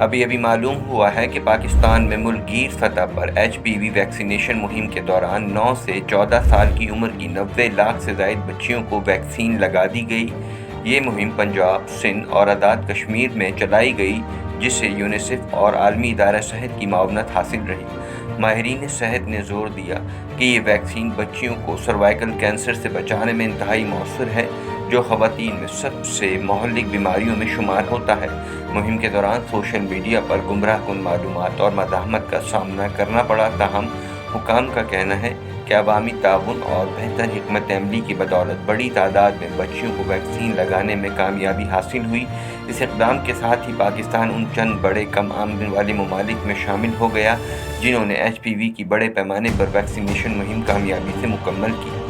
अभी अभी मालूम हुआ है कि पाकिस्तान में मुल्कगीर सतह पर HPV वैक्सीनेशन मुहिम के दौरान 9 से 14 साल की उम्र की 90 लाख से ज़ायद बच्चियों को वैक्सीन लगा दी गई। ये मुहिम पंजाब, सिंध और आज़ाद कश्मीर में चलाई गई, जिससे यूनिसेफ और आलमी इदारा सेहत की मावनत हासिल रही। माहिरीन सेहत ने जोर दिया कि ये वैक्सीन बच्चियों को सर्वाइकल कैंसर से बचाने में इंतहाई मौसर है, जो ख़वातीन में सबसे महलिक बीमारियों में शुमार होता है। मुहिम के दौरान सोशल मीडिया पर गुमराहकुन मालूमात और मज़ाहमत का सामना करना पड़ा, ताहम हुकाम का कहना है कि अवामी ताउन और बेहतर हिकमत अमली की बदौलत बड़ी तादाद में बच्चियों को वैक्सीन लगाने में कामयाबी हासिल हुई। इस इक़दाम के साथ ही पाकिस्तान उन चंद बड़े कम आमदनी वाले ममालिक में शामिल हो गया जिन्होंने HPV की बड़े पैमाने पर वैक्सीनेशन मुहिम कामयाबी से मुकम्मल की।